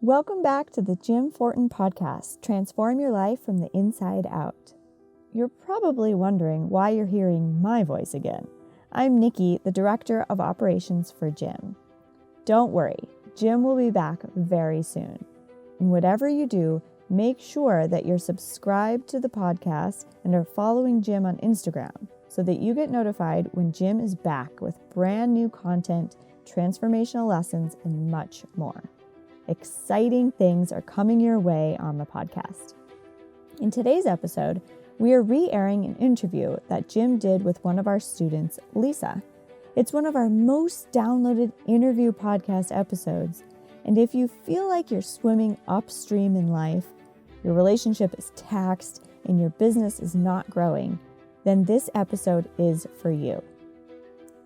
Welcome back to the Jim Fortin podcast, Transform Your Life from the Inside Out. You're probably wondering why you're hearing my voice again. I'm Nikki, the Director of Operations for Jim. Don't worry, Jim will be back very soon. And whatever you do, make sure that you're subscribed to the podcast and are following Jim on Instagram so that you get notified when Jim is back with brand new content, transformational lessons, and much more. Exciting things are coming your way on the podcast. In today's episode, we are re-airing an interview that Jim did with one of our students, Lisa. It's one of our most downloaded interview podcast episodes, and if you feel like you're swimming upstream in life, your relationship is taxed, and your business is not growing, then this episode is for you.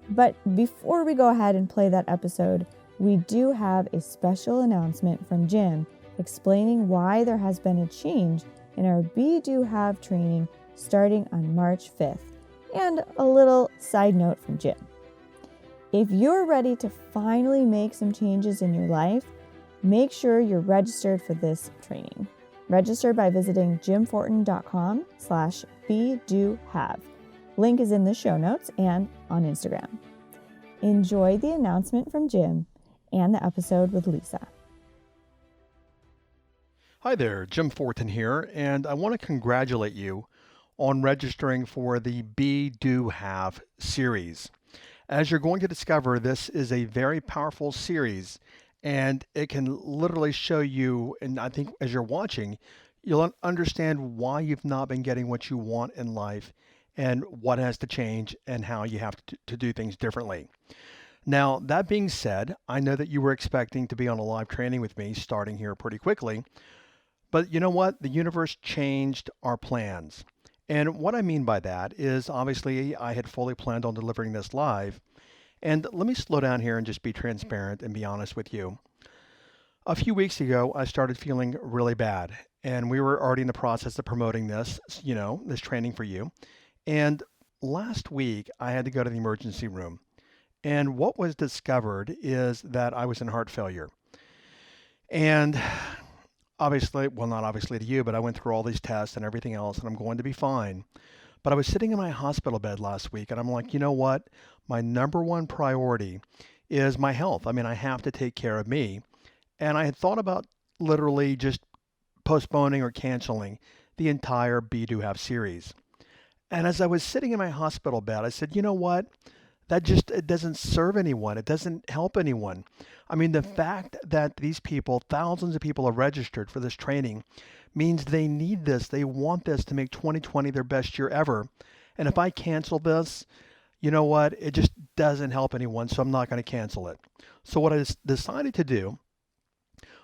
But before we go ahead and play that episode, we do have a special announcement from Jim explaining why there has been a change in our Be Do Have training starting on March 5th, and a little side note from Jim. If you're ready to finally make some changes in your life, make sure you're registered for this training. Register by visiting jimfortin.com/BeDoHave. Link is in the show notes and on Instagram. Enjoy the announcement from Jim and the episode with Lisa. Hi there, Jim Fortin here, and I want to congratulate you on registering for the Be Do Have series. As you're going to discover, this is a very powerful series, and it can literally show you, and I think as you're watching, you'll understand why you've not been getting what you want in life and what has to change and how you have to do things differently. Now, that being said, I know that you were expecting to be on a live training with me starting here pretty quickly, but you know what? The universe changed our plans. And what I mean by that is obviously I had fully planned on delivering this live. And let me slow down here and just be transparent and be honest with you. A few weeks ago, I started feeling really bad, and we were already in the process of promoting this, this training for you. And last week, I had to go to the emergency room. And what was discovered is that I was in heart failure. And obviously, well, not obviously to you, but I went through all these tests and everything else, and I'm going to be fine. But I was sitting in my hospital bed last week, and I'm like, you know what? My number one priority is my health. I mean, I have to take care of me. And I had thought about literally just postponing or canceling the entire Be Do Have series. And as I was sitting in my hospital bed, I said, you know what? It doesn't serve anyone. It doesn't help anyone. I mean, the fact that these people, thousands of people have registered for this training means they need this. They want this to make 2020 their best year ever. And if I cancel this, you know what? It just doesn't help anyone, so I'm not going to cancel it. So what I decided to do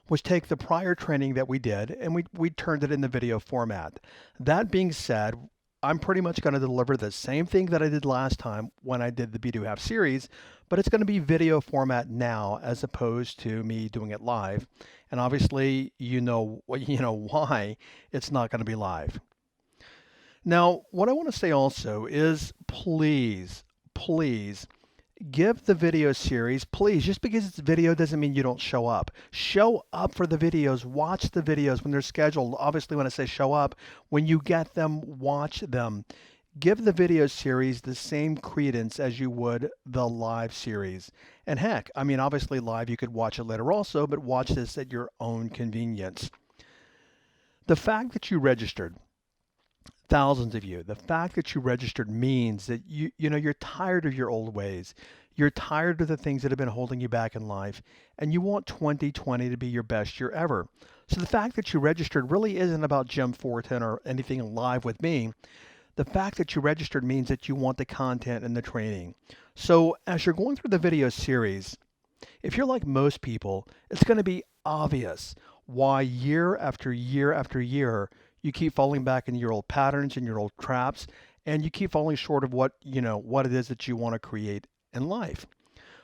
was take the prior training that we did and we turned it into video format. That being said, I'm pretty much going to deliver the same thing that I did last time when I did the Be Do Have series, but it's going to be video format now as opposed to me doing it live. And obviously, you know why it's not going to be live. Now, what I want to say also is please give the video series, please, just because it's video doesn't mean you don't show up. Show up for the videos, watch the videos when they're scheduled. Obviously, when I say show up, when you get them, watch them. Give the video series the same credence as you would the live series. And heck, I mean, obviously live, you could watch it later also, but watch this at your own convenience. The fact that you registered, thousands of you, the fact that you registered means that you're tired of your old ways. You're tired of the things that have been holding you back in life, and you want 2020 to be your best year ever. So the fact that you registered really isn't about Jim Fortin or anything live with me. The fact that you registered means that you want the content and the training. So as you're going through the video series, if you're like most people, it's going to be obvious why year after year after year you keep falling back into your old patterns and your old traps, and you keep falling short of what it is that you want to create in life.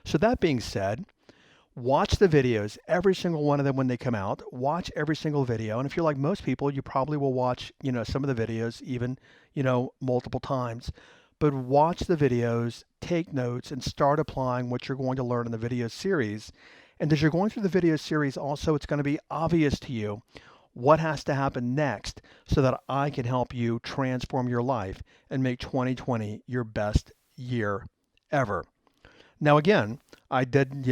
So that being said, watch the videos, every single one of them when they come out. Watch every single video, and if you're like most people, you probably will watch some of the videos even multiple times. But watch the videos, take notes, and start applying what you're going to learn in the video series. And as you're going through the video series, also, it's going to be obvious to you what has to happen next so that I can help you transform your life and make 2020 your best year ever. Now, again, I did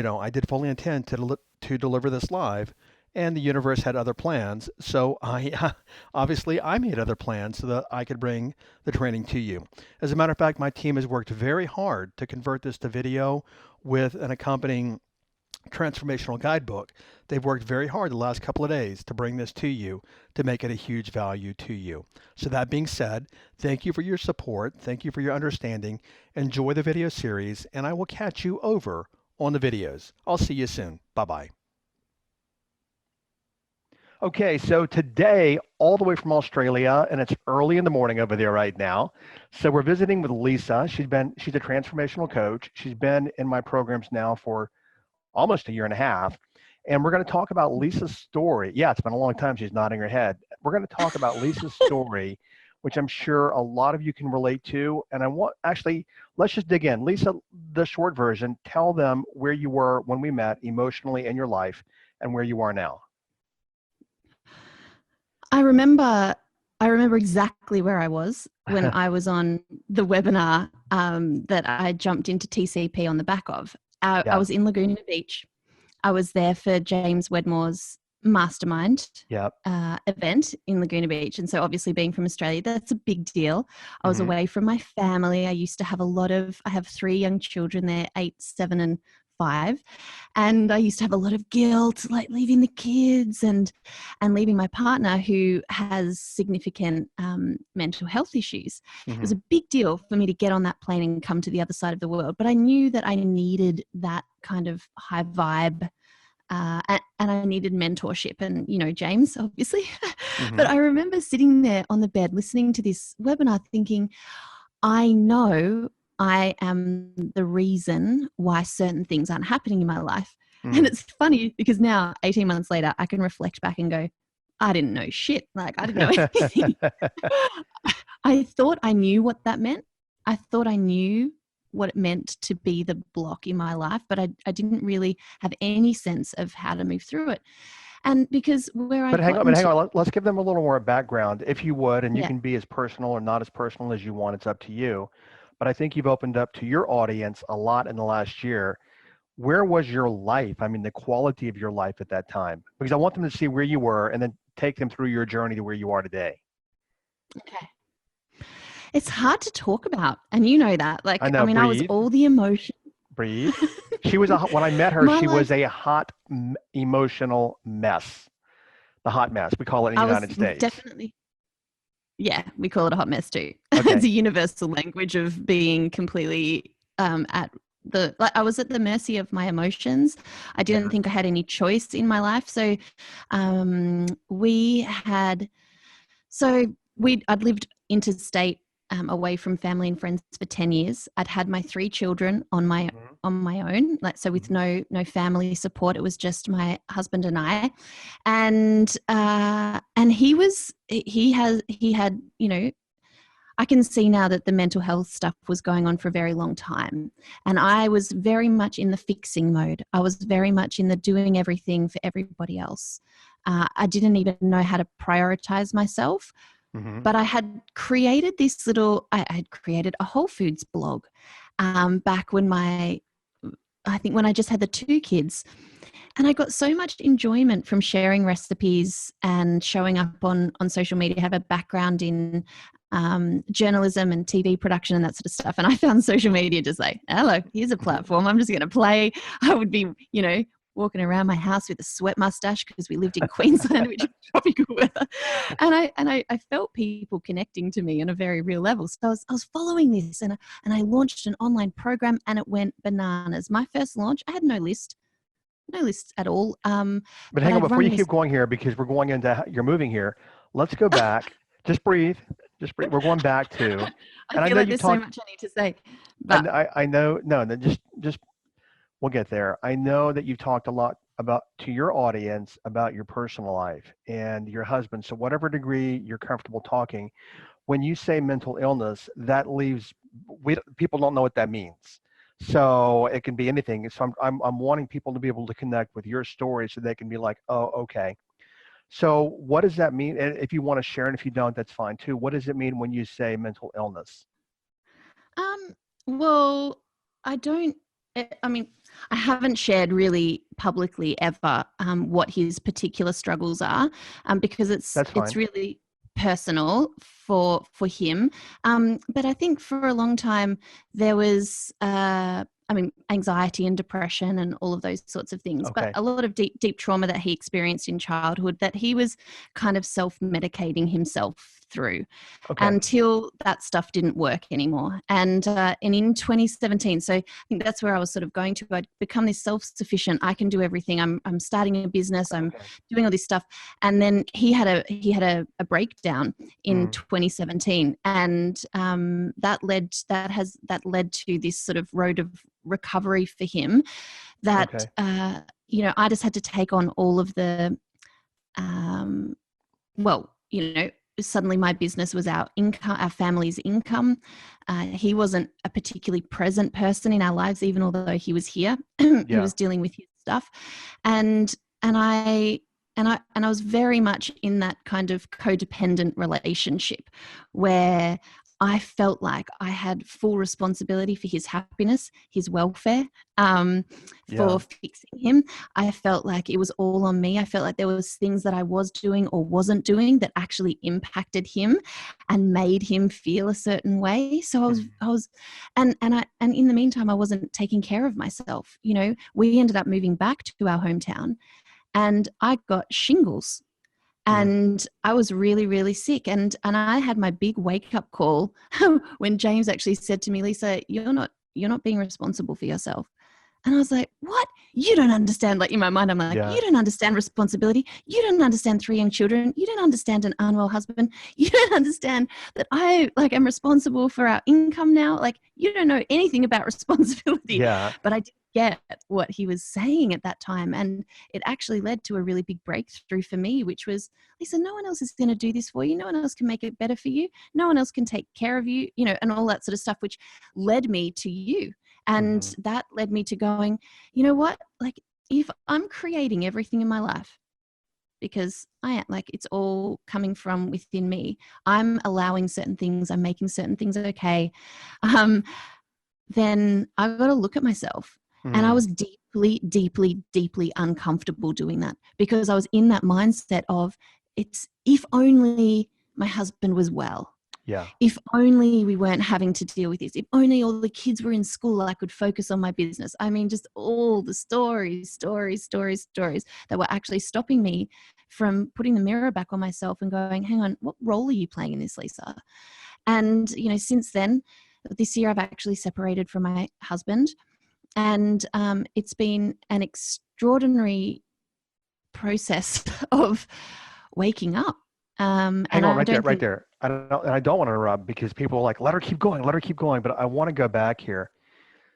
fully intend to deliver this live, and the universe had other plans. So I obviously I made other plans so that I could bring the training to you. As a matter of fact, my team has worked very hard to convert this to video with an accompanying transformational guidebook. They've worked very hard the last couple of days to bring this to you, to make it a huge value to you. So that being said, thank you for your support. Thank you for your understanding. Enjoy the video series, and I will catch you over on the videos. I'll see you soon. Bye-bye. Okay, so today, all the way from Australia, and it's early in the morning over there right now. So we're visiting with Lisa. She's a transformational coach. She's been in my programs now for almost a year and a half. And we're going to talk about Lisa's story. Yeah, it's been a long time. She's nodding her head. We're going to talk about Lisa's story, which I'm sure a lot of you can relate to. And let's just dig in. Lisa, the short version, tell them where you were when we met emotionally in your life and where you are now. I remember exactly where I was when I was on the webinar that I jumped into TCP on the back of. I was in Laguna Beach. I was there for James Wedmore's mastermind event in Laguna Beach. And so obviously being from Australia, that's a big deal. I was away from my family. I used to have I have 3 young children there, 8, 7, and 5. And I used to have a lot of guilt, like leaving the kids and leaving my partner who has significant mental health issues. It was a big deal for me to get on that plane and come to the other side of the world. But I knew that I needed that kind of high vibe and I needed mentorship and, James, obviously. But I remember sitting there on the bed listening to this webinar thinking, I know I am the reason why certain things aren't happening in my life. And it's funny because now, 18 months later, I can reflect back and go, I didn't know shit. Like, I didn't know anything. I thought I knew what that meant. I thought I knew what it meant to be the block in my life, but I didn't really have any sense of how to move through it. And because hang on. Let's give them a little more background, if you would, and you can be as personal or not as personal as you want. It's up to you. But I think you've opened up to your audience a lot in the last year. Where was your life? I mean, the quality of your life at that time, because I want them to see where you were and then take them through your journey to where you are today. Okay. It's hard to talk about. And you know that. Like, I was all the emotion. Breathe. She was when I met her, was a hot emotional mess. The hot mess. We call it in the United States. Definitely. Yeah, we call it a hot mess too. Okay. It's a universal language of being completely I was at the mercy of my emotions. I didn't think I had any choice in my life. So I'd lived interstate away from family and friends for 10 years. I'd had my 3 children on my own, with no family support. It was just my husband and I, and he had I can see now that the mental health stuff was going on for a very long time, and I was very much in the fixing mode. I was very much in the doing everything for everybody else. I didn't even know how to prioritize myself. But I had created I had created a Whole Foods blog back when when I just had the 2 kids. And I got so much enjoyment from sharing recipes and showing up on social media. I have a background in journalism and TV production and that sort of stuff. And I found social media just like, hello, here's a platform. I'm just going to play. I would be, walking around my house with a sweat mustache because we lived in Queensland, which is tropical weather. And I felt people connecting to me on a very real level. So I was following this and I launched an online program and it went bananas. My first launch, I had no list at all. But hang on, before you keep going here, because you're moving here, let's go back. Just breathe. We're going back to. I feel like there's so much I need to say. But I know, just we'll get there. I know that you've talked a lot to your audience about your personal life and your husband. So whatever degree you're comfortable talking, when you say mental illness, that leaves, people don't know what that means. So it can be anything. So I'm wanting people to be able to connect with your story so they can be like, oh, okay. So what does that mean? And if you want to share, and if you don't, that's fine too. What does it mean when you say mental illness? Um, well, I don't. I mean, I haven't shared really publicly ever what his particular struggles are, because That's it's fine. really personal for him. But I think for a long time there was. I mean, anxiety and depression and all of those sorts of things, but Okay. a lot of deep trauma that he experienced in childhood that he was kind of self-medicating himself through Okay. until that stuff didn't work anymore. And in 2017, so I think that's where I was sort of going to. I'd become this self-sufficient. I can do everything. I'm starting a business. I'm Okay. doing all this stuff. And then he had a breakdown in Mm, 2017, and that led to this sort of road of recovery for him. That okay. I just had to take on all of the um, well, suddenly my business was our income, our family's income. He wasn't a particularly present person in our lives, even although he was here. He Yeah. was dealing with his stuff, and and I and I was very much in that kind of codependent relationship where I felt like I had full responsibility for his happiness, his welfare, Yeah. for fixing him. I felt like it was all on me. I felt like there was things that I was doing or wasn't doing that actually impacted him and made him feel a certain way. So Mm, I was and in the meantime I wasn't taking care of myself. We ended up moving back to our hometown and I got shingles mm, and I was really, really sick. And I had my big wake up call when James actually said to me, Lisa, you're not being responsible for yourself. And I was like, what? You don't understand. Like in my mind, I'm like, yeah. you don't understand responsibility. You don't understand 3 young children. You don't understand an unwell husband. You don't understand that I am responsible for our income now. Like you don't know anything about responsibility. Yeah. But I didn't get what he was saying at that time. And it actually led to a really big breakthrough for me, which was, Lisa, no one else is going to do this for you. No one else can make it better for you. No one else can take care of you, and all that sort of stuff, which led me to you. Hmm. And that led me to going, you know what? Like, if I'm creating everything in my life, because it's all coming from within me, I'm allowing certain things, I'm making certain things okay, um, then I've got to look at myself. And I Mm, was deeply, deeply, deeply uncomfortable doing that because I was in that mindset of it's if only my husband was well, yeah. if only we weren't having to deal with this, if only all the kids were in school, I could focus on my business. I mean, just all the stories that were actually stopping me from putting the mirror back on myself and going, hang on, what role are you playing in this, Lisa? And, since then, this year I've actually separated from my husband, and it's been an extraordinary process of waking up. Hang And on I right there, don't right think there. I don't want to interrupt because people are like, let her keep going, let her keep going. But I want to go back here.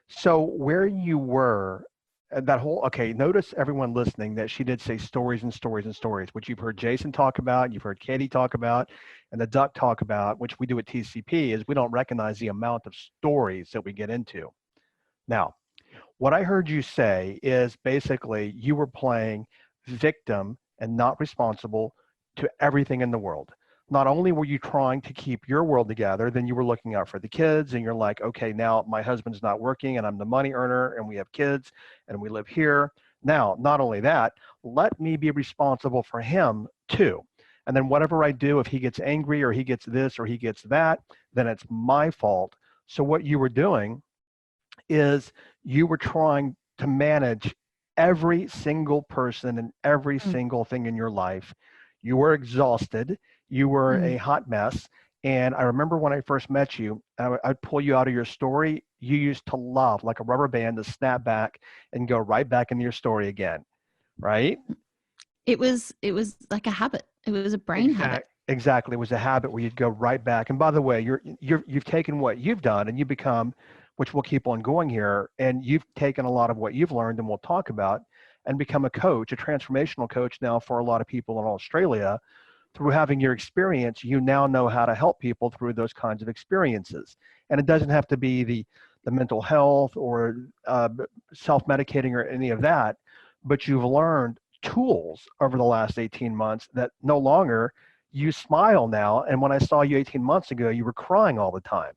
So where you were, that whole, okay, notice everyone listening that she did say stories and stories and stories, which you've heard Jason talk about, you've heard Katie talk about, and the Duck talk about, which we do at TCP, is we don't recognize the amount of stories that we get into. Now, what I heard you say is basically you were playing victim and not responsible to everything in the world. Not only were you trying to keep your world together, then you were looking out for the kids and you're like, okay, now my husband's not working and I'm the money earner and we have kids and we live here. Now, not only that, let me be responsible for him too. And then whatever I do, if he gets angry or he gets this or he gets that, then it's my fault. So what you were doing is you were trying to manage every single person and every mm, single thing in your life. You were exhausted. You were a mm, hot mess. And I remember when I first met you, I'd pull you out of your story. You used to love, like a rubber band, to snap back and go right back into your story again, right? it was like a habit. It was a brain habit. Exactly. It was a habit where you'd go right back. And by the way, you've taken what you've done and you become, which we'll keep on going here, and you've taken a lot of what you've learned and we'll talk about and become a coach, a transformational coach now for a lot of people in Australia. Through having your experience, you now know how to help people through those kinds of experiences. And it doesn't have to be the mental health or self-medicating or any of that, but you've learned tools over the last 18 months that no longer you smile now. And when I saw you 18 months ago, you were crying all the time.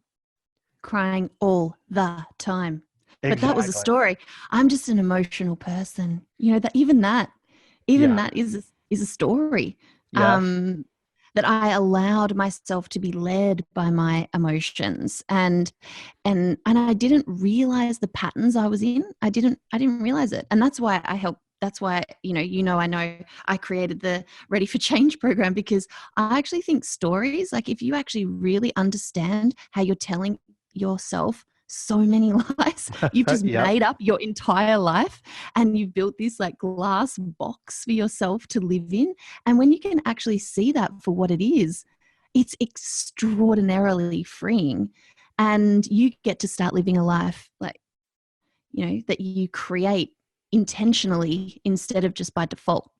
Crying all the time. But that was a Exactly. story. I'm just an emotional person. That Yeah. that is a story. Yes. That I allowed myself to be led by my emotions, and I didn't realize the patterns I was in. I didn't realize it, and that's why I help. That's why I know I created the Ready for Change program, because I actually think stories, like if you actually really understand how you're telling yourself so many lies, you've just Yep. made up your entire life, and you've built this like glass box for yourself to live in. And when you can actually see that for what it is, it's extraordinarily freeing, and you get to start living a life like that you create intentionally instead of just by default.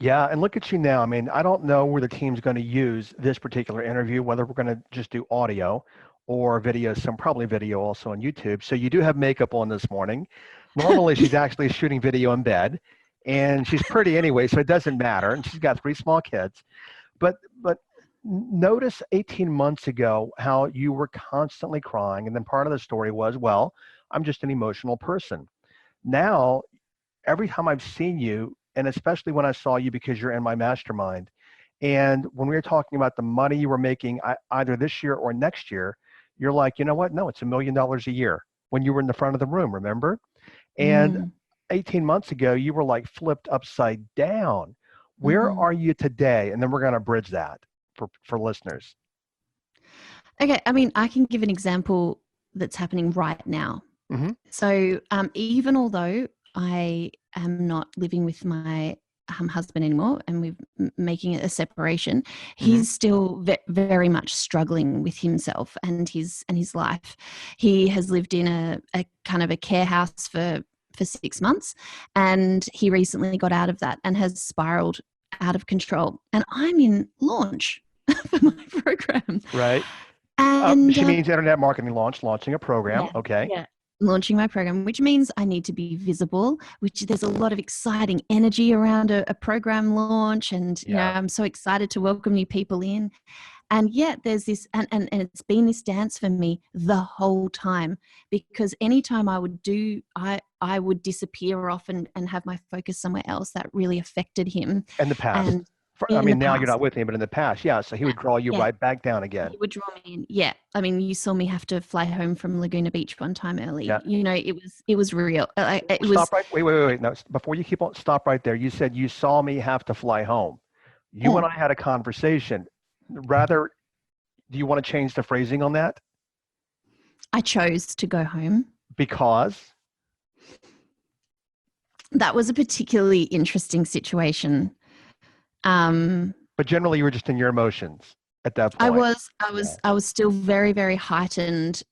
Yeah, and look at you now. I mean, I don't know where the team's going to use this particular interview, whether we're going to just do audio or video, some probably video also on YouTube. So you do have makeup on this morning. Normally she's actually shooting video in bed, and she's pretty anyway, so it doesn't matter. And she's got 3 small kids. But notice 18 months ago how you were constantly crying, and then part of the story was, well, I'm just an emotional person. Now every time I've seen you, and especially when I saw you because you're in my mastermind, and when we were talking about the money you were making either this year or next year, you're like, you know what? No, it's $1 million a year when you were in the front of the room, remember? And 18 months ago, you were like flipped upside down. Where are you today? And then we're going to bridge that for listeners. Okay. I mean, I can give an example that's happening right now. Mm-hmm. So even although I am not living with my husband anymore, and we're making a separation, he's still very much struggling with himself and his life. He has lived in a kind of a care house for 6 months, and he recently got out of that and has spiraled out of control. And I'm in launch for my program. Right. And she means internet marketing launching a program. Yeah, okay. Yeah. Launching my program, which means I need to be visible, which there's a lot of exciting energy around a program launch. And, I'm so excited to welcome new people in. And yet there's this, and it's been this dance for me the whole time, because anytime I would I would disappear off and have my focus somewhere else. That really affected him. In the past. And now you're not with me, but in the past, so he would draw you right back down again. He would draw me in. Yeah. I mean, you saw me have to fly home from Laguna Beach one time early. Yeah. It was real. Stop right. Wait. No, before you keep on, stop right there. You said you saw me have to fly home. You and I had a conversation. Rather, do you want to change the phrasing on that? I chose to go home. Because? That was a particularly interesting situation. But generally you were just in your emotions at that point. I was still very, very heightened.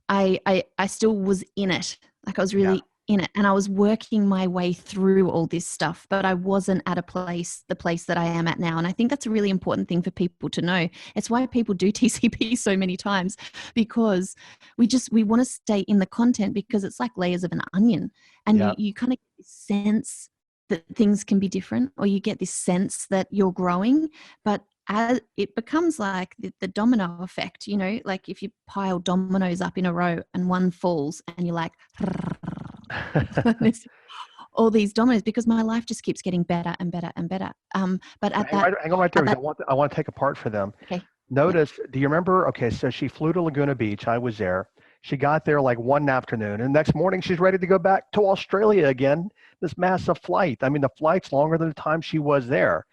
I still was in it. Like I was really in it, and I was working my way through all this stuff, but I wasn't at the place that I am at now. And I think that's a really important thing for people to know. It's why people do TCP so many times, because we want to stay in the content, because it's like layers of an onion, and you kind of sense that things can be different, or you get this sense that you're growing, but as it becomes like the domino effect, like if you pile dominoes up in a row and one falls and you're like, all these dominoes, because my life just keeps getting better and better and better. But hang on right there, because I want to take apart for them. Okay. Notice, do you remember? Okay, so she flew to Laguna Beach. I was there. She got there like one afternoon, and next morning she's ready to go back to Australia again. This massive flight. I mean, the flight's longer than the time she was there.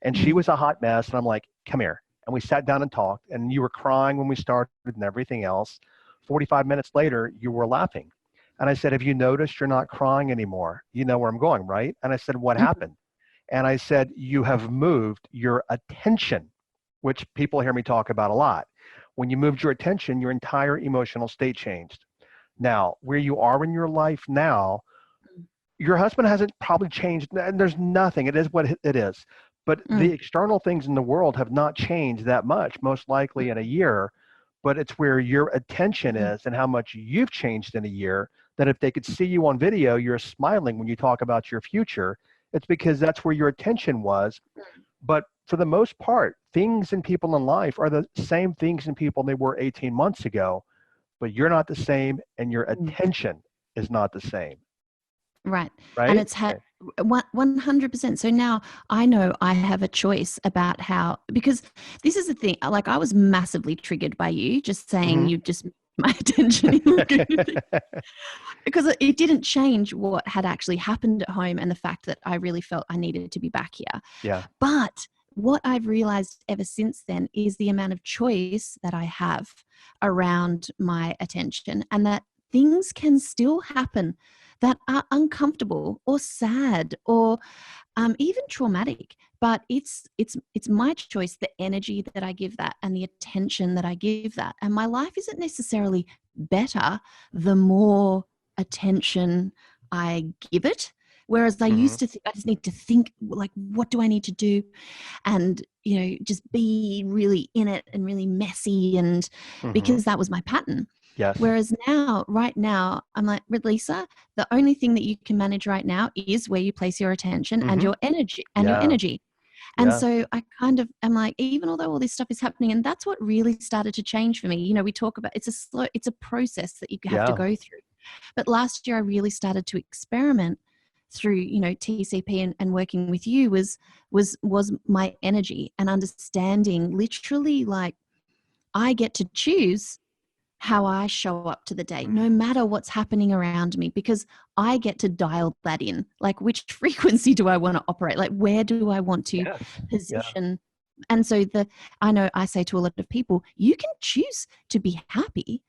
And she was a hot mess. And I'm like, come here. And we sat down and talked. And you were crying when we started and everything else. 45 minutes later, you were laughing. And I said, have you noticed you're not crying anymore? You know where I'm going, right? And I said, what happened? And I said, you have moved your attention, which people hear me talk about a lot. When you moved your attention, your entire emotional state changed. Now, where you are in your life now, your husband hasn't probably changed. And there's nothing. It is what it is. But the external things in the world have not changed that much, most likely in a year. but it's where your attention is and how much you've changed in a year, that if they could see you on video, you're smiling when you talk about your future. It's because that's where your attention was. But for the most part, things and people in life are the same things and people they were 18 months ago, but you're not the same and your attention is not the same. Right. Right? And it's had 100%. So now I know I have a choice about how, because this is the thing, like I was massively triggered by you just saying you just my attention in Laguna because it didn't change what had actually happened at home and the fact that I really felt I needed to be back here. Yeah. But what I've realized ever since then is the amount of choice that I have around my attention, and that things can still happen that are uncomfortable or sad or even traumatic, but it's my choice, the energy that I give that and the attention that I give that. And my life isn't necessarily better the more attention I give it. Whereas I used to think, I just need to think, like, what do I need to do? And, you know, just be really in it and really messy, and because that was my pattern. Yes. Whereas now, right now, I'm like, Lisa, the only thing that you can manage right now is where you place your attention and your energy your energy. And so I kind of am like, even although all this stuff is happening, and that's what really started to change for me. You know, we talk about it's a process that you have to go through. But last year I really started to experiment through, you know, TCP and working with you was my energy and understanding literally, like, I get to choose how I show up to the day, no matter what's happening around me, because I get to dial that in. Like, which frequency do I want to operate? Like, where do I want to position? And so I know I say to a lot of people, you can choose to be happy.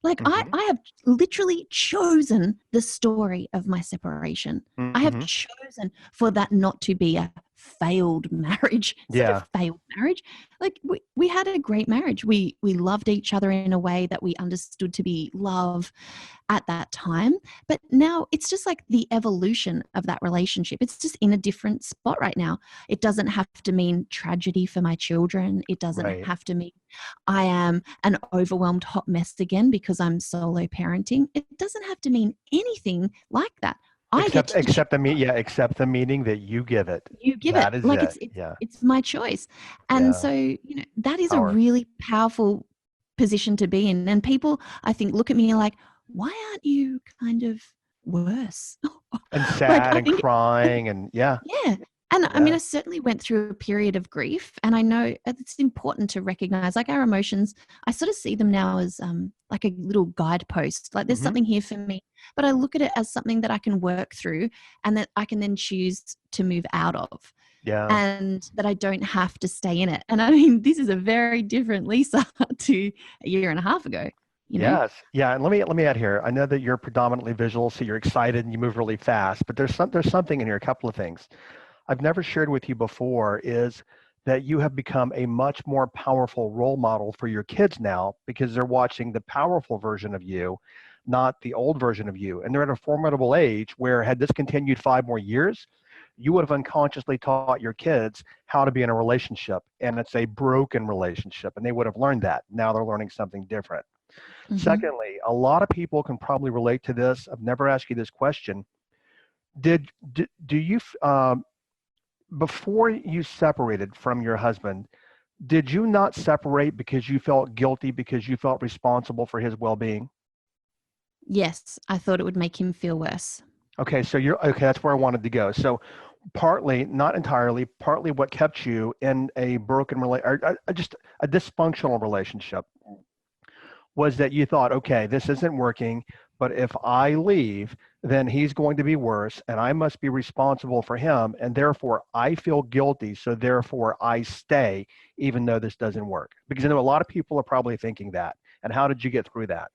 Like I have literally chosen the story of my separation. I have chosen for that not to be a failed marriage. Such a failed marriage. Like we had a great marriage. We loved each other in a way that we understood to be love at that time. But now it's just like the evolution of that relationship. It's just in a different spot right now. It doesn't have to mean tragedy for my children. It doesn't have to mean I am an overwhelmed hot mess again because I'm solo parenting. It doesn't have to mean anything like that. Accept the meaning that you give it. You give that it. Is like it. it's my choice. And so, you know, that is a really powerful position to be in. And people, I think, look at me like, why aren't you kind of worse? And sad and crying and Yeah. And I mean, I certainly went through a period of grief, and I know it's important to recognize, like, our emotions. I sort of see them now as like a little guidepost. Like, there's something here for me, but I look at it as something that I can work through and that I can then choose to move out of. Yeah. And that I don't have to stay in it. And I mean, this is a very different Lisa to a year and a half ago. You know? Yes. Yeah. And let me add here. I know that you're predominantly visual, so you're excited and you move really fast, but there's something in here, a couple of things. I've never shared with you before is that you have become a much more powerful role model for your kids now because they're watching the powerful version of you, not the old version of you. And they're at a formidable age where, had this continued 5 more years, you would have unconsciously taught your kids how to be in a relationship, and it's a broken relationship, and they would have learned that. Now they're learning something different. Secondly, a lot of people can probably relate to this. I've never asked you this question. Do you before you separated from your husband, did you not separate because you felt guilty, because you felt responsible for his well-being? Yes, I thought it would make him feel worse. Okay, so that's where I wanted to go. So partly, not entirely, partly what kept you in a broken just a dysfunctional relationship was that you thought, okay, this isn't working, but if I leave, then he's going to be worse, and I must be responsible for him, and therefore I feel guilty, so therefore I stay, even though this doesn't work. Because I know a lot of people are probably thinking that. And how did you get through that?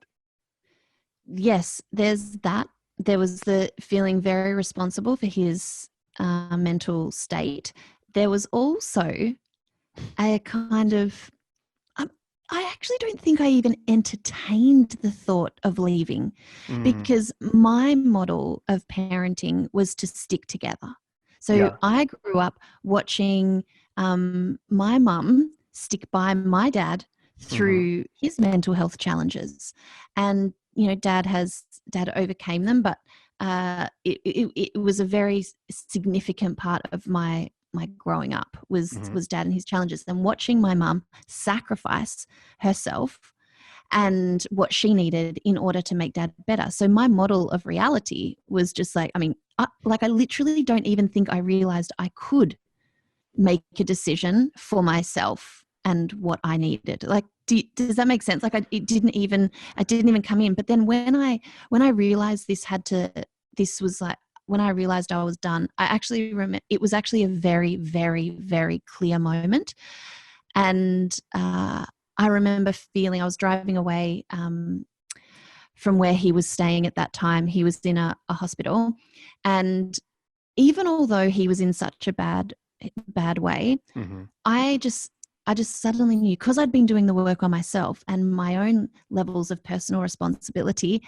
Yes, there's that. There was the feeling very responsible for his mental state. There was also a kind of, I actually don't think I even entertained the thought of leaving because my model of parenting was to stick together. So I grew up watching my mum stick by my dad through his mental health challenges. And, you know, dad overcame them, but it was a very significant part of my growing up was dad and his challenges, and watching my mum sacrifice herself and what she needed in order to make dad better. So my model of reality was just like, I mean, I literally don't even think I realized I could make a decision for myself and what I needed. Like, does that make sense? Like, it didn't even come in. But then when I realized when I realized I was done, I actually remember it was actually a very, very, very clear moment. And I remember feeling, I was driving away from where he was staying at that time. He was in a hospital. And even although he was in such a bad way, I just suddenly knew, because I'd been doing the work on myself and my own levels of personal responsibility,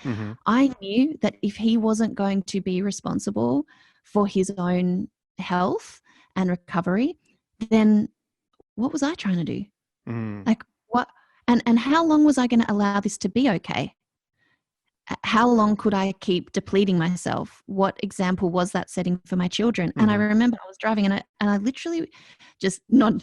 I knew that if he wasn't going to be responsible for his own health and recovery, then what was I trying to do? Like, what? And how long was I going to allow this to be okay? How long could I keep depleting myself? What example was that setting for my children? And I remember I was driving and I literally just, not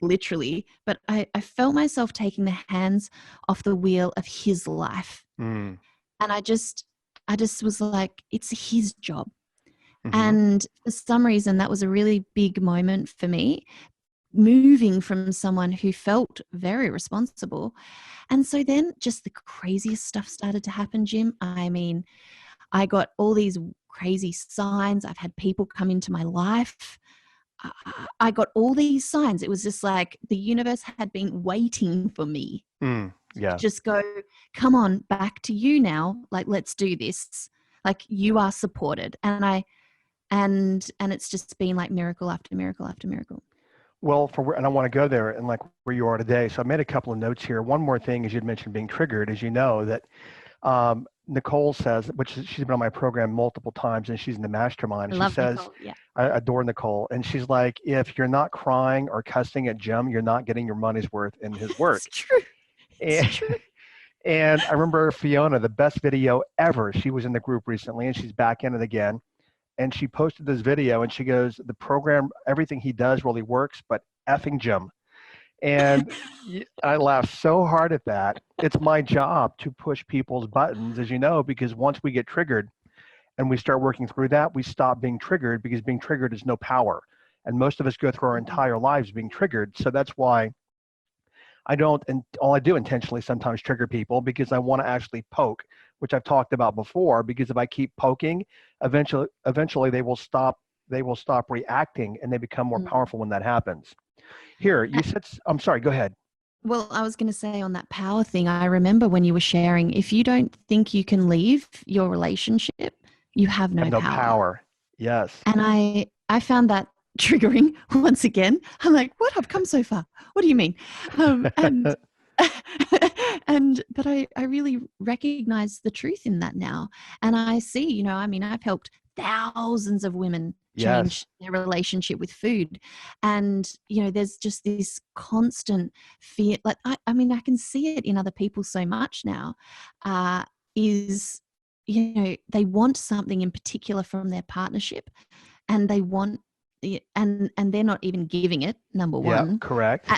literally, but I felt myself taking the hands off the wheel of his life. And I just was like, it's his job. And for some reason, that was a really big moment for me, moving from someone who felt very responsible. And so then just the craziest stuff started to happen, Jim. I mean, I got all these crazy signs. I've had people come into my life. I got all these signs. It was just like the universe had been waiting for me. Just go, come on, back to you now. Like, let's do this. Like, you are supported. And it's just been like miracle after miracle after miracle. Well, and I want to go there and like where you are today. So I made a couple of notes here. One more thing, as you'd mentioned, being triggered, as you know, that Nicole says, which she's been on my program multiple times, and she's in the mastermind. She says, Nicole, yeah. I adore Nicole. And she's like, if you're not crying or cussing at Jim, you're not getting your money's worth in his work. It's true. It's true. And I remember Fiona, the best video ever. She was in the group recently and she's back in it again. And she posted this video and she goes, the program, everything he does really works, but effing Jim. And I laughed so hard at that. It's my job to push people's buttons, as you know, because once we get triggered and we start working through that, we stop being triggered, because being triggered is no power. And most of us go through our entire lives being triggered. So that's why I don't, and all I do intentionally sometimes trigger people, because I want to actually poke, which I've talked about before, because if I keep poking, eventually they will stop reacting and they become more powerful when that happens. Here, you said, I'm sorry, go ahead. Well, I was going to say on that power thing, I remember when you were sharing, if you don't think you can leave your relationship, you have no power. Yes. And I found that triggering once again. I'm like, what? I've come so far. What do you mean? But I really recognize the truth in that now. And I see, I mean, I've helped thousands of women change their relationship with food. And, there's just this constant fear. Like, I mean, I can see it in other people so much now, they want something in particular from their partnership, and they want, and they're not even giving it, number one. Yeah, correct.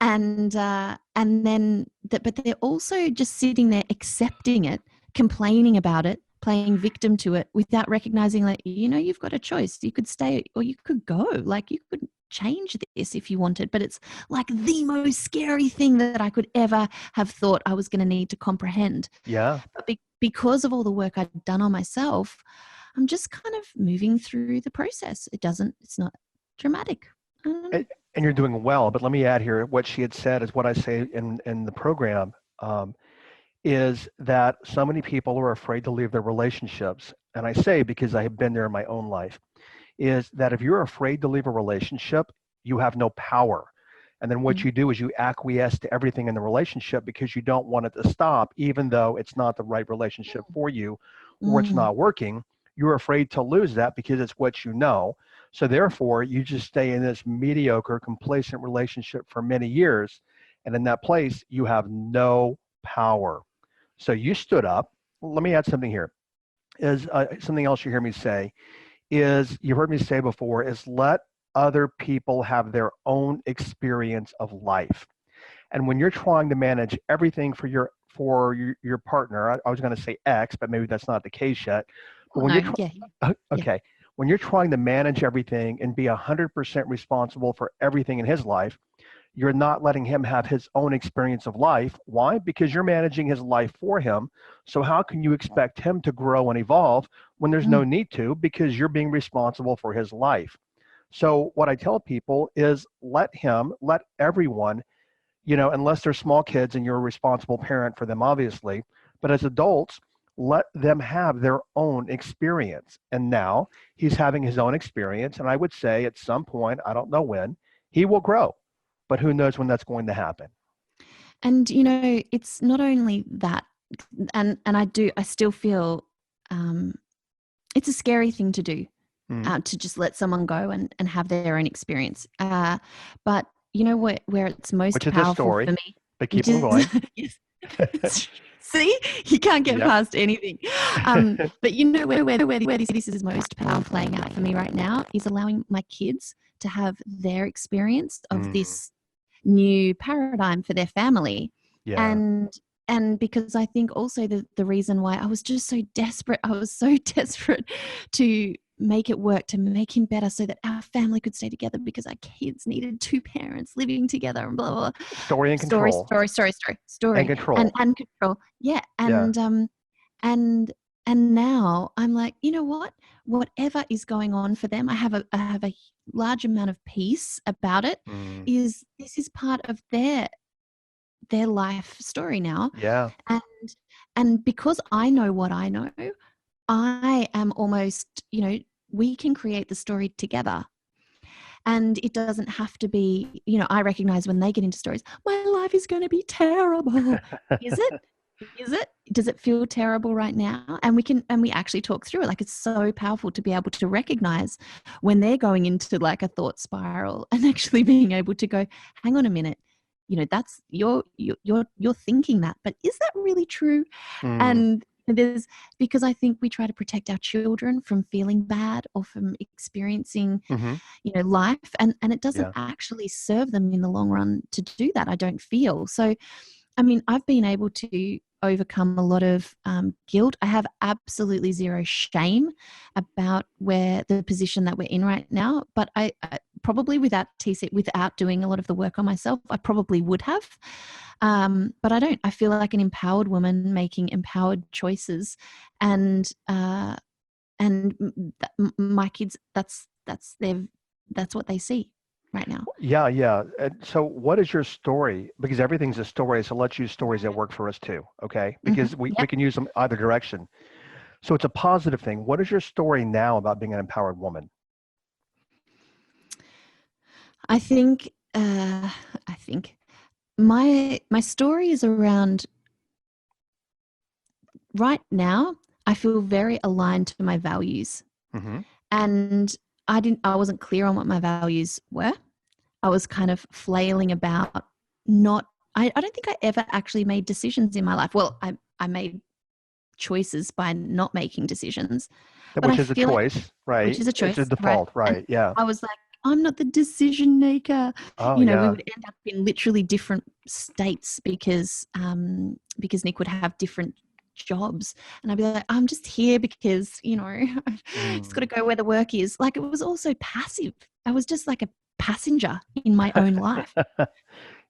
And then, but they're also just sitting there accepting it, complaining about it, playing victim to it, without recognizing that, you've got a choice. You could stay or you could go. Like, you could change this if you wanted, but it's like the most scary thing that I could ever have thought I was going to need to comprehend. Yeah. But because of all the work I've done on myself, I'm just kind of moving through the process. It's not dramatic. I don't know. And you're doing well, but let me add here, what she had said is what I say in the program, is that so many people are afraid to leave their relationships. And I say, because I have been there in my own life, is that if you're afraid to leave a relationship, you have no power. And then what you do is you acquiesce to everything in the relationship because you don't want it to stop, even though it's not the right relationship for you, or it's not working. You're afraid to lose that because it's what you know. So therefore, you just stay in this mediocre, complacent relationship for many years. And in that place, you have no power. So you stood up. Let me add something here. Is something else you hear me say is, you heard me say before, is let other people have their own experience of life. And when you're trying to manage everything for your partner, I was going to say ex, but maybe that's not the case yet. But Oh, when no, yeah. okay, when you're trying to manage everything and be 100% responsible for everything in his life, you're not letting him have his own experience of life. Why? Because you're managing his life for him. So how can you expect him to grow and evolve when there's no need to, because you're being responsible for his life? So what I tell people is let everyone, unless they're small kids and you're a responsible parent for them, obviously, but as adults, let them have their own experience. And now he's having his own experience. And I would say at some point, I don't know when, he will grow, but who knows when that's going to happen. And, it's not only that, and I still feel it's a scary thing to do, to just let someone go and have their own experience. But you know where it's most Which is powerful the story, for me? but keep on going. Yes. See, you can't get past anything. But where this is most powerful playing out for me right now is allowing my kids to have their experience of this new paradigm for their family. Yeah. And because I think also the reason why I was just so desperate to make it work, to make him better so that our family could stay together, because our kids needed two parents living together and blah, blah, blah. Story and control. Story. And control. And control. Yeah. And now I'm like, you know what? Whatever is going on for them, I have a large amount of peace about it. This is part of their life story now. Yeah. And because I know what I know, I am almost, we can create the story together. And it doesn't have to be, I recognize when they get into stories, my life is going to be terrible. Is it? Does it feel terrible right now? And we actually talk through it. Like, it's so powerful to be able to recognize when they're going into like a thought spiral, and actually being able to go, hang on a minute, that's you're thinking that, but is that really true? And there's, because I think we try to protect our children from feeling bad or from experiencing, life, and it doesn't actually serve them in the long run to do that, I don't feel. So, I mean, I've been able to overcome a lot of guilt. I have absolutely zero shame about where the position that we're in right now. But I probably without doing a lot of the work on myself, I probably would have. But I don't. I feel like an empowered woman making empowered choices, and my kids, that's what they see right now. Yeah. And so what is your story? Because everything's a story, so let's use stories that work for us too, okay? Because we can use them either direction. So it's a positive thing. What is your story now about being an empowered woman? I think my story is around, right now, I feel very aligned to my values. And I wasn't clear on what my values were. I was kind of flailing about I don't think I ever actually made decisions in my life. Well, I made choices by not making decisions. Which is a choice, right? Which is a choice. It's a default, right? And yeah. I was like, I'm not the decision maker. Oh, we would end up in literally different states because Nick would have different jobs, and I'd be like, I'm just here because just got to go where the work is. Like, it was also passive. I was just like a passenger in my own life.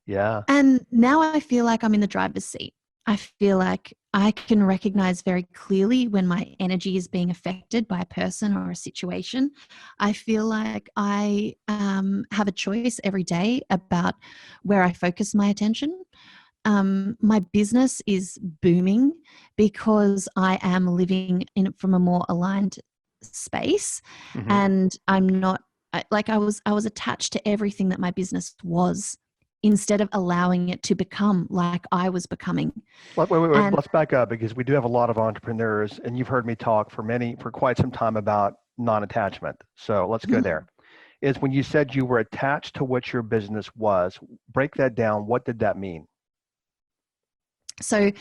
Yeah. And now I feel like I'm in the driver's seat. I feel like I can recognize very clearly when my energy is being affected by a person or a situation. I feel like I have a choice every day about where I focus my attention. My business is booming because I am living in it from a more aligned space, and I'm not I was attached to everything that my business was, instead of allowing it to become like I was becoming. Wait. Let's back up, because we do have a lot of entrepreneurs, and you've heard me talk for quite some time about non-attachment. So let's go there. is when you said you were attached to what your business was. Break that down. What did that mean? So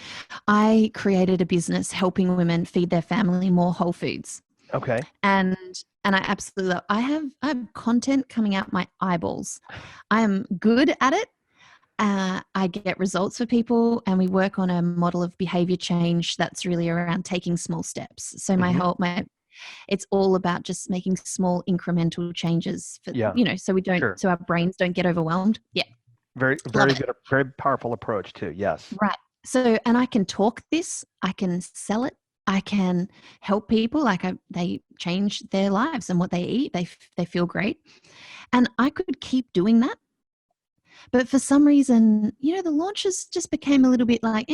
I created a business helping women feed their family more whole foods. Okay. And I absolutely love, I have content coming out my eyeballs. I am good at it. I get results for people, and we work on a model of behavior change that's really around taking small steps. So it's all about just making small incremental changes for, so we don't, so our brains don't get overwhelmed. Yeah. Very good, very powerful approach too. Yes. Right. So, and I can talk this, I can sell it, I can help people. Like they change their lives and what they eat. They feel great. And I could keep doing that. But for some reason, the launches just became a little bit like,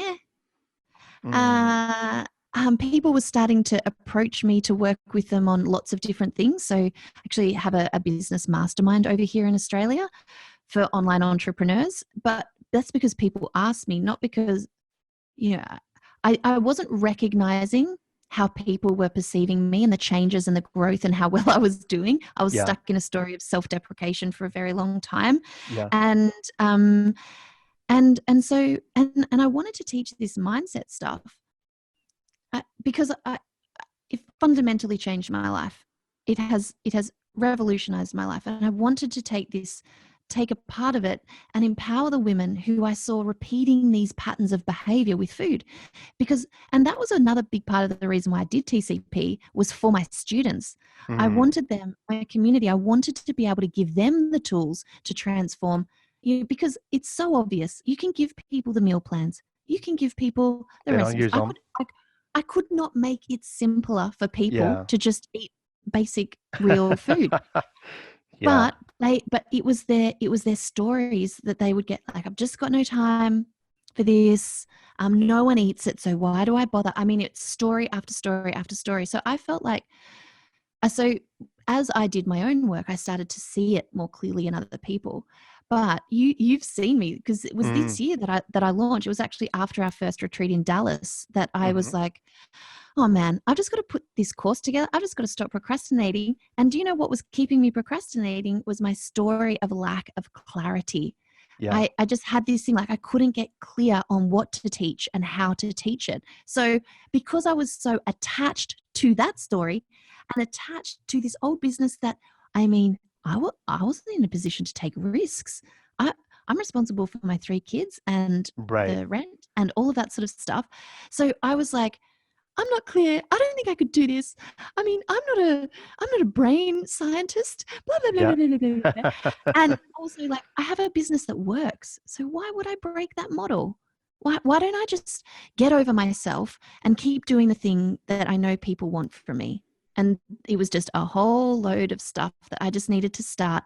people were starting to approach me to work with them on lots of different things. So I actually have a business mastermind over here in Australia for online entrepreneurs. But that's because people asked me, not because, I wasn't recognizing how people were perceiving me and the changes and the growth and how well I was doing. I was stuck in a story of self-deprecation for a very long time. Yeah. And so I wanted to teach this mindset stuff because it fundamentally changed my life. It has revolutionized my life. And I wanted to take a part of it and empower the women who I saw repeating these patterns of behavior with food. And that was another big part of the reason why I did TCP, was for my students. I wanted them, my community, I wanted to be able to give them the tools to transform, because it's so obvious. You can give people the meal plans. You can give people the recipes. I could not make it simpler for people to just eat basic real food. But it was their stories that they would get, like, I've just got no time for this. No one eats it, so why do I bother? I mean, it's story after story after story. So I felt like, so as I did my own work, I started to see it more clearly in other people. But you've seen me, because it was this year that I launched. It was actually after our first retreat in Dallas that I was like, oh man, I've just got to put this course together. I've just got to stop procrastinating. And do you know what was keeping me procrastinating? Was my story of lack of clarity. Yeah. I just had this thing, like I couldn't get clear on what to teach and how to teach it. So because I was so attached to that story and attached to this old business that, I wasn't in a position to take risks. I'm responsible for my 3 kids and the rent and all of that sort of stuff. So I was like, I'm not clear. I don't think I could do this. I mean, I'm not a brain scientist, blah, blah, blah, blah, blah, blah, blah. And also, like, I have a business that works. So why would I break that model? Why don't I just get over myself and keep doing the thing that I know people want from me? And it was just a whole load of stuff that I just needed to start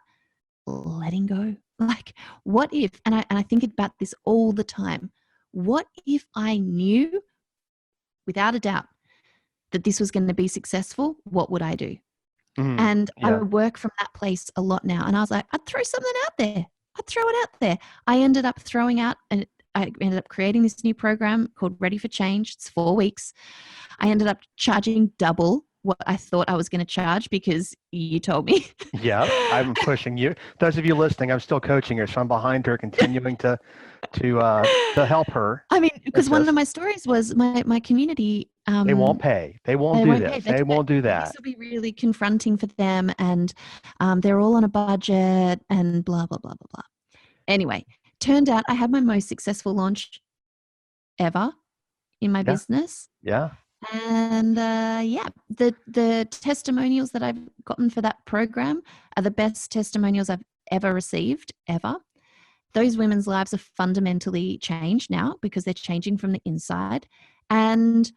letting go. Like, what if, and I think about this all the time, what if I knew without a doubt that this was going to be successful? What would I do? And I work from that place a lot now. And I was like, I'd throw something out there. I'd throw it out there. I ended up creating this new program called Ready for Change. It's 4 weeks. I ended up charging double what I thought I was going to charge because you told me. Yeah, I'm pushing you. Those of you listening, I'm still coaching her, so I'm behind her, continuing to help her. I mean, because one of my stories was my community. They won't pay. They won't do this. They won't do that. This will be really confronting for them, and they're all on a budget and blah, blah, blah, blah, blah. Anyway, turned out I had my most successful launch ever in my business. Yeah. And the testimonials that I've gotten for that program are the best testimonials I've ever received, ever. Those women's lives are fundamentally changed now because they're changing from the inside. And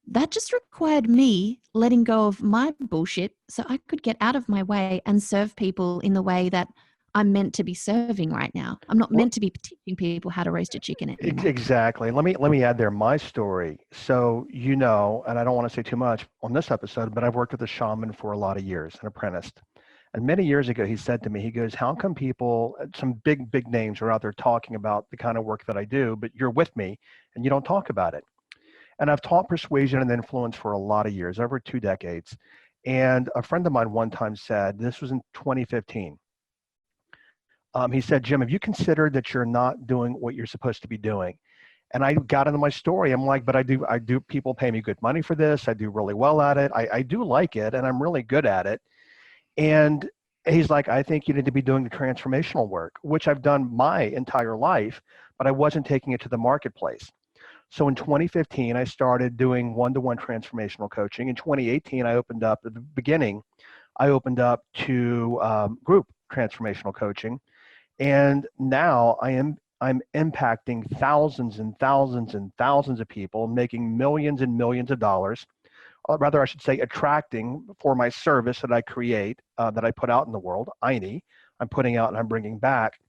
that just required me letting go of my bullshit so I could get out of my way and serve people in the way that I'm meant to be serving right now. I'm not meant to be teaching people how to roast a chicken anymore. Exactly. Let me add there my story. So, and I don't want to say too much on this episode, but I've worked with a shaman for a lot of years, an apprentice. And many years ago, he said to me, he goes, how come people, some big names are out there talking about the kind of work that I do, but you're with me and you don't talk about it. And I've taught persuasion and influence for a lot of years, over 2 decades. And a friend of mine one time said, this was in 2015. He said, Jim, have you considered that you're not doing what you're supposed to be doing? And I got into my story. I'm like, but I do, people pay me good money for this. I do really well at it. I do like it, and I'm really good at it. And he's like, I think you need to be doing the transformational work, which I've done my entire life, but I wasn't taking it to the marketplace. So in 2015, I started doing one-to-one transformational coaching. In 2018, I opened up, at the beginning, I opened up to group transformational coaching. And now I'm impacting thousands and thousands and thousands of people, making millions and millions of dollars. Or rather, I should say, attracting for my service that I create, that I put out in the world, INE, I'm putting out and I'm bringing back.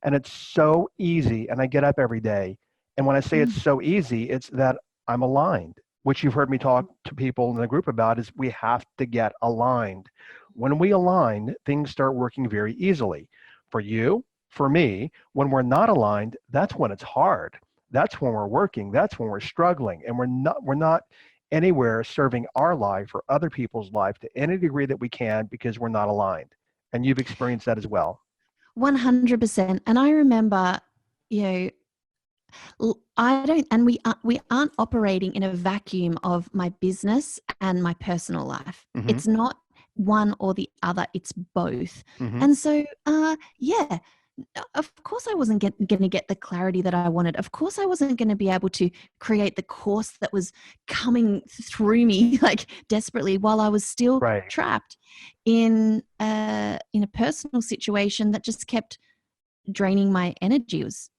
And it's so easy. And I get up every day. And when I say it's so easy, it's that I'm aligned, which you've heard me talk to people in the group about, is we have to get aligned. When we align, things start working very easily. For you, for me, when we're not aligned, that's when it's hard. That's when we're working. That's when we're struggling. And we're not anywhere serving our life or other people's life to any degree that we can, because we're not aligned. And you've experienced that as well. 100%. And I remember, I don't, and we aren't operating in a vacuum of my business and my personal life. Mm-hmm. It's not one or the other, it's both. Mm-hmm. And so, of course I wasn't going to get the clarity that I wanted. Of course I wasn't going to be able to create the course that was coming through me like desperately, while I was still trapped in a personal situation that just kept draining my energy. It was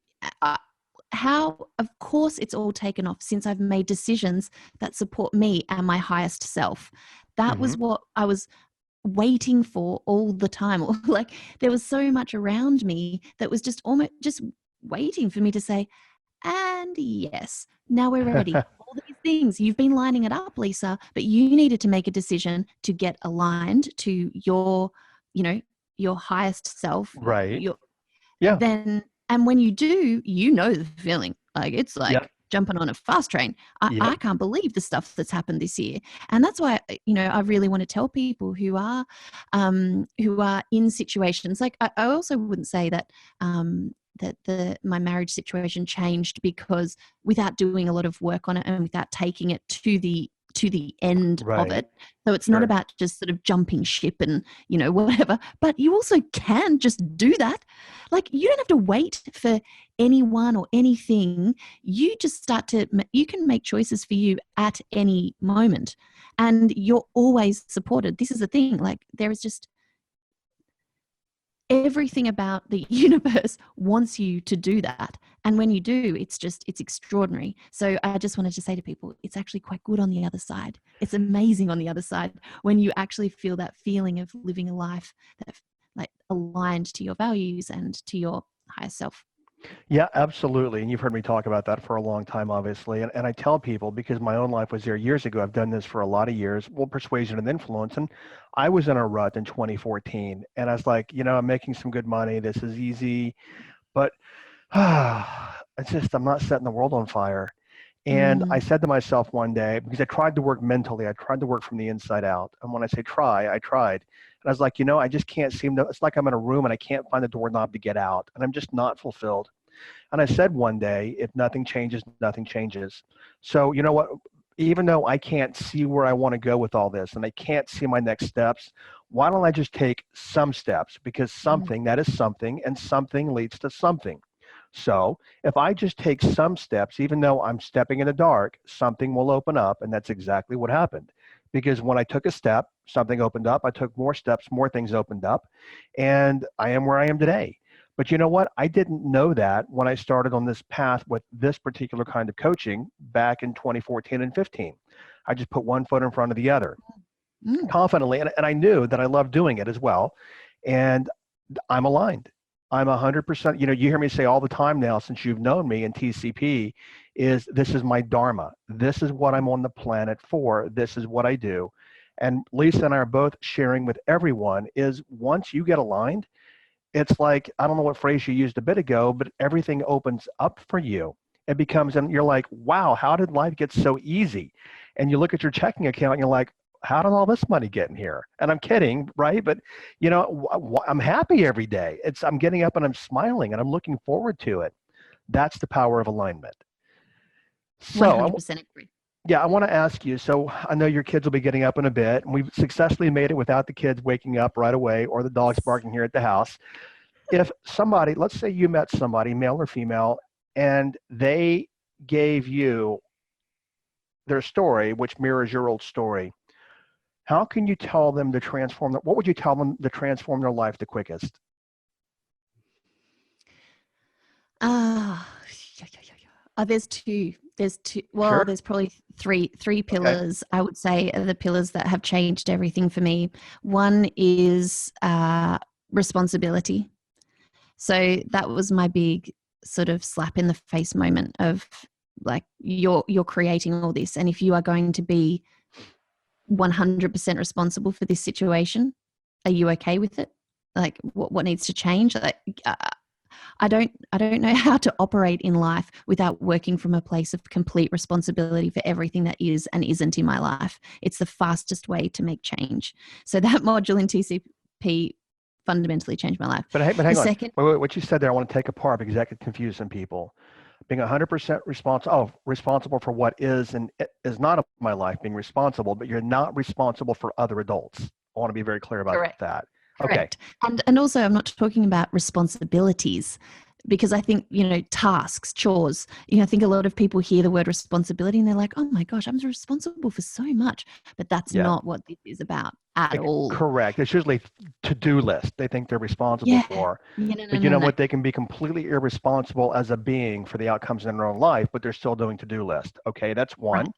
of course it's all taken off since I've made decisions that support me and my highest self. That was what I was waiting for all the time. Or like there was so much around me that was just almost just waiting for me to say, and yes, now we're ready. All these things, you've been lining it up, Lisa, but you needed to make a decision to get aligned to your highest self. Right. Then, and when you do, the feeling, like it's like jumping on a fast train. I can't believe the stuff that's happened this year. And that's why, I really want to tell people who are in situations like, I also wouldn't say that, my marriage situation changed because without doing a lot of work on it and without taking it to the end of it. So it's not about just sort of jumping ship and, whatever, but you also can just do that. Like you don't have to wait for anyone or anything. You just you can make choices for you at any moment, and you're always supported. This is the thing. Like there is just everything about the universe wants you to do that. And when you do, it's extraordinary. So I just wanted to say to people, it's actually quite good on the other side. It's amazing on the other side when you actually feel that feeling of living a life that like aligned to your values and to your higher self. Yeah, absolutely. And you've heard me talk about that for a long time, obviously. And I tell people, because my own life was there years ago, I've done this for a lot of years, persuasion and influence. And I was in a rut in 2014. And I was like, I'm making some good money. This is easy. But I'm not setting the world on fire. And I said to myself one day, because I tried to work mentally, I tried to work from the inside out. And when I say try, I tried. And I was like, I just can't it's like I'm in a room and I can't find the doorknob to get out. And I'm just not fulfilled. And I said one day, if nothing changes, nothing changes. So you know what? Even though I can't see where I want to go with all this and I can't see my next steps, why don't I just take some steps? Because something, that is something, and something leads to something. So if I just take some steps, even though I'm stepping in the dark, something will open up. And that's exactly what happened. Because when I took a step, something opened up. I took more steps, more things opened up. And I am where I am today. But you know what? I didn't know that when I started on this path with this particular kind of coaching back in 2014 and 15. I just put one foot in front of the other confidently. And I knew that I loved doing it as well. And I'm aligned. I'm 100%, you hear me say all the time now, since you've known me in TCP, this is my dharma. This is what I'm on the planet for. This is what I do. And Lisa and I are both sharing with everyone is once you get aligned, it's like, I don't know what phrase you used a bit ago, but everything opens up for you. It becomes, and you're like, wow, how did life get so easy? And you look at your checking account and you're like, how did all this money get in here? And I'm kidding, right? But I'm happy every day. I'm getting up and I'm smiling and I'm looking forward to it. That's the power of alignment. So 100% agree. yeah, I want to ask you, so I know your kids will be getting up in a bit, and we've successfully made it without the kids waking up right away or the dogs barking here at the house. If somebody, let's say you met somebody, male or female, and they gave you their story, which mirrors your old story, how can you tell them to transform, what would you tell them to transform their life the quickest? There's two. Well, Sure. there's probably three pillars. Okay. I would say are the pillars that have changed everything for me. One is responsibility. So that was my big sort of slap in the face moment of like, you're creating all this, and if you are going to be 100% responsible for this situation, are you okay with it? Like, what needs to change? Like, I don't know how to operate in life without working from a place of complete responsibility for everything that is and isn't in my life. It's the fastest way to make change. So that module in TCP fundamentally changed my life. But hang on. Wait, what you said there, I want to take apart because that could confuse some people. Being 100% responsible for what is and is not of my life, being responsible, but you're not responsible for other adults. I want to be very clear about that. Correct. Okay. And also, I'm not talking about responsibilities, because I think, tasks, chores, I think a lot of people hear the word responsibility and they're like, oh my gosh, I'm responsible for so much. But that's not what this is about at all. Correct. It's usually to-do list they think they're responsible for. But you know what? They can be completely irresponsible as a being for the outcomes in their own life, but they're still doing to-do list. Okay, that's one. Right.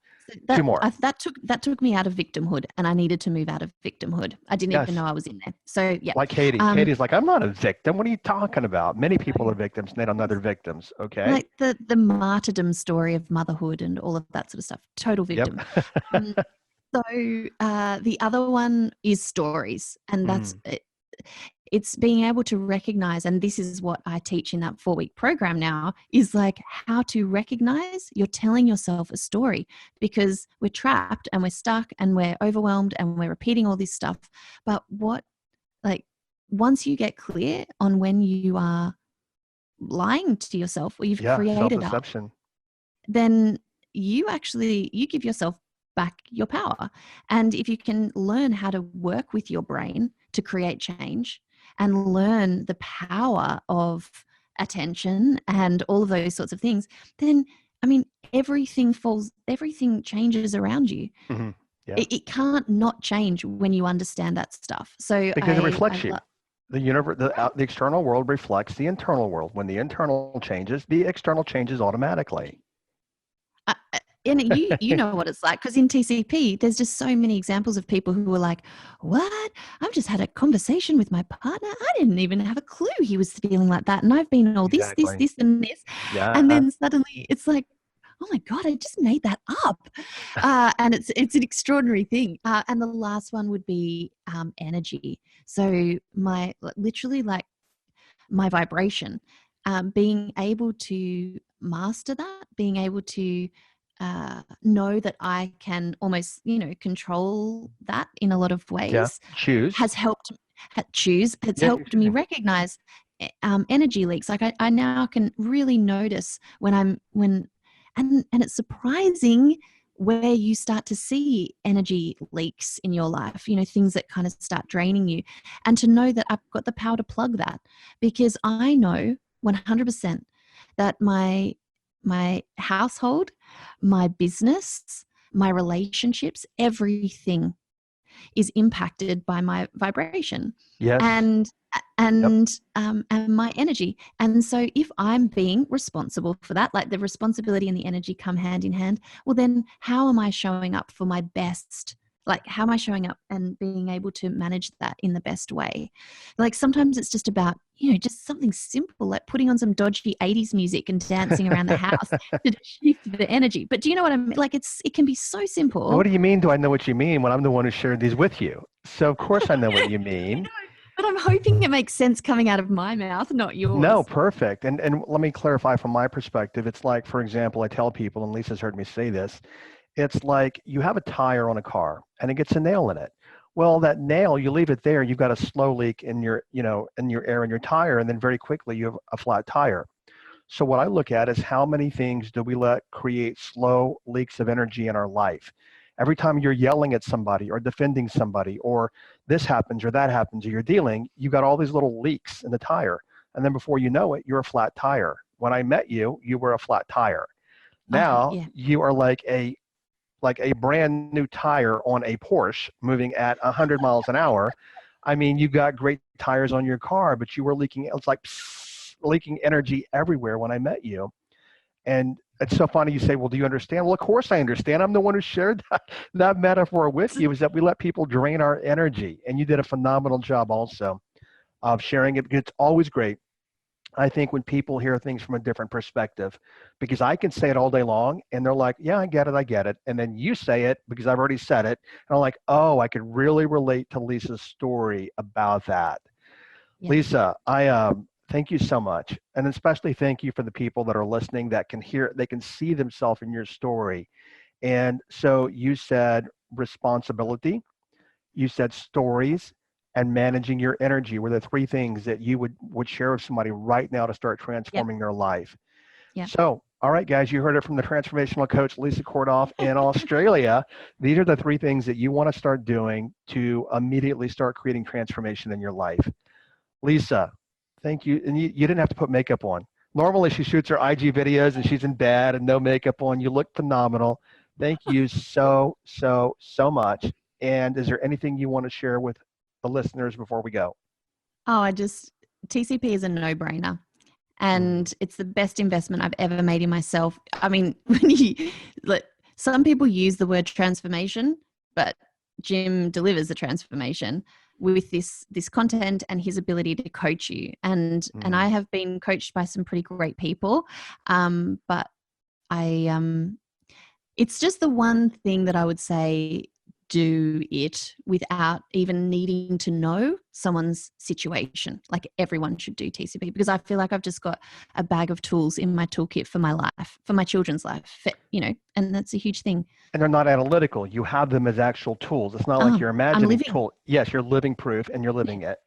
So two more. That took me out of victimhood, and I needed to move out of victimhood. I didn't even know I was in there. So yeah. Like Katie. Katie's like, I'm not a victim. What are you talking about? Many people are victims, and they don't know they're victims. Okay. Like the martyrdom story of motherhood and all of that sort of stuff. Total victim. Yep. So the other one is stories, and that's it's being able to recognize, and this is what I teach in that 4-week program now, is like how to recognize you're telling yourself a story, because we're trapped and we're stuck and we're overwhelmed and we're repeating all this stuff. But once you get clear on when you are lying to yourself or you've created up, then you give yourself back your power. And if you can learn how to work with your brain to create change and learn the power of attention and all of those sorts of things, then everything changes around you. Mm-hmm. Yeah. It can't not change when you understand that stuff. So because it reflects you. The universe, the external world reflects the internal world. When the internal changes, the external changes automatically. And you know what it's like, because in TCP, there's just so many examples of people who were like, what? I've just had a conversation with my partner. I didn't even have a clue he was feeling like that. And I've been all this, and this. Yeah. And then suddenly it's like, oh my God, I just made that up. And it's an extraordinary thing. And the last one would be energy. So my vibration, being able to master that, being able to know that I can almost, control that in a lot of ways. Yeah. Choose. Has helped me recognize energy leaks. Like I now can really notice and it's surprising where you start to see energy leaks in your life, things that kind of start draining you, and to know that I've got the power to plug that, because I know 100% that my household, my business, my relationships, everything is impacted by my vibration. Yes. And my energy. And so if I'm being responsible for that, like the responsibility and the energy come hand in hand, well then how am I showing up for my best? Like, how am I showing up and being able to manage that in the best way? Like, sometimes it's just about, just something simple, like putting on some dodgy 80s music and dancing around the house to shift the energy. But do you know what I mean? Like, it can be so simple. What do you mean? Do I know what you mean when I'm the one who shared these with you? So of course I know what you mean. But I'm hoping it makes sense coming out of my mouth, not yours. No, perfect. And let me clarify from my perspective. It's like, for example, I tell people, and Lisa's heard me say this, It's like you have a tire on a car and it gets a nail in it. Well, that nail, you leave it there, you've got a slow leak in your, in your air in your tire, and then very quickly you have a flat tire. So what I look at is how many things do we let create slow leaks of energy in our life? Every time you're yelling at somebody or defending somebody, or this happens or that happens, or you're dealing, you got all these little leaks in the tire. And then before you know it, you're a flat tire. When I met you, you were a flat tire. Now Yeah. you are like a brand new tire on a Porsche moving at 100 miles an hour. I mean, you got great tires on your car, but you were leaking, it's like leaking energy everywhere when I met you. And it's so funny you say, well, do you understand? Well, of course I understand. I'm the one who shared that metaphor with you, is that we let people drain our energy. And you did a phenomenal job also of sharing it. It's always great, I think, when people hear things from a different perspective, because I can say it all day long and they're like, yeah, I get it. And then you say it because I've already said it. And I'm like, oh, I could really relate to Lisa's story about that. Yeah. Lisa, I thank you so much. And especially thank you for the people that are listening that can hear, they can see themselves in your story. And so you said responsibility, you said stories, and managing your energy were the three things that you would share with somebody right now to start transforming their life. Yep. So, all right, guys, you heard it from the transformational coach, Lisa Kordoff in Australia. These are the three things that you want to start doing to immediately start creating transformation in your life. Lisa, thank you. And you didn't have to put makeup on. Normally she shoots her IG videos and she's in bed and no makeup on. You look phenomenal. Thank you so much. And is there anything you want to share with the listeners before we go? Oh, TCP is a no-brainer. And it's the best investment I've ever made in myself. I mean, some people use the word transformation, but Jim delivers the transformation with this content and his ability to coach you. And I have been coached by some pretty great people, but it's just the one thing that I would say, do it without even needing to know someone's situation. Like, everyone should do TCP, because I feel like I've just got a bag of tools in my toolkit for my life, for my children's life, and that's a huge thing. And they're not analytical. You have them as actual tools. It's not like you're imagining tool. Yes, you're living proof and you're living it.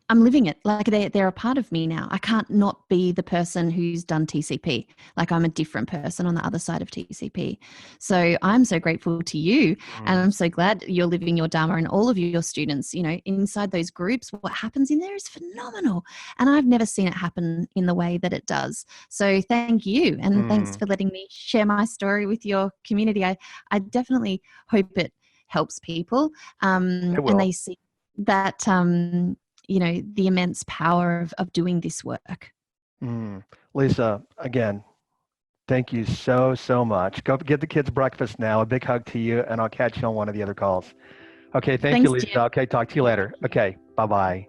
I'm living it. Like, they're a part of me now. I can't not be the person who's done TCP. Like, I'm a different person on the other side of TCP. So I'm so grateful to you. And I'm so glad you're living your Dharma, and all of your students, inside those groups, what happens in there is phenomenal. And I've never seen it happen in the way that it does. So thank you. And thanks for letting me share my story with your community. I definitely hope it helps people. And they see that, the immense power of doing this work. Lisa, again, thank you so much. Go get the kids breakfast now. A big hug to you, and I'll catch you on one of the other calls. Okay, thanks you, Lisa. Jim. Okay, talk to you later. Okay, bye-bye.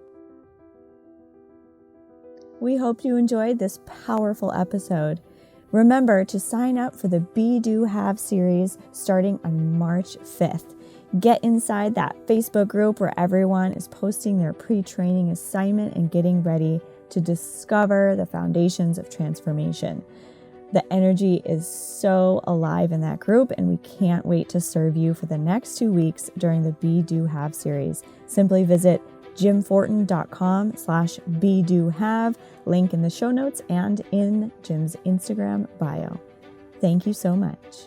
We hope you enjoyed this powerful episode. Remember to sign up for the Be Do Have series starting on March 5th. Get inside that Facebook group where everyone is posting their pre-training assignment and getting ready to discover the foundations of transformation. The energy is so alive in that group, and we can't wait to serve you for the next 2 weeks during the Be Do Have series. Simply visit jimfortin.com/be-do-have, link in the show notes and in Jim's Instagram bio. Thank you so much.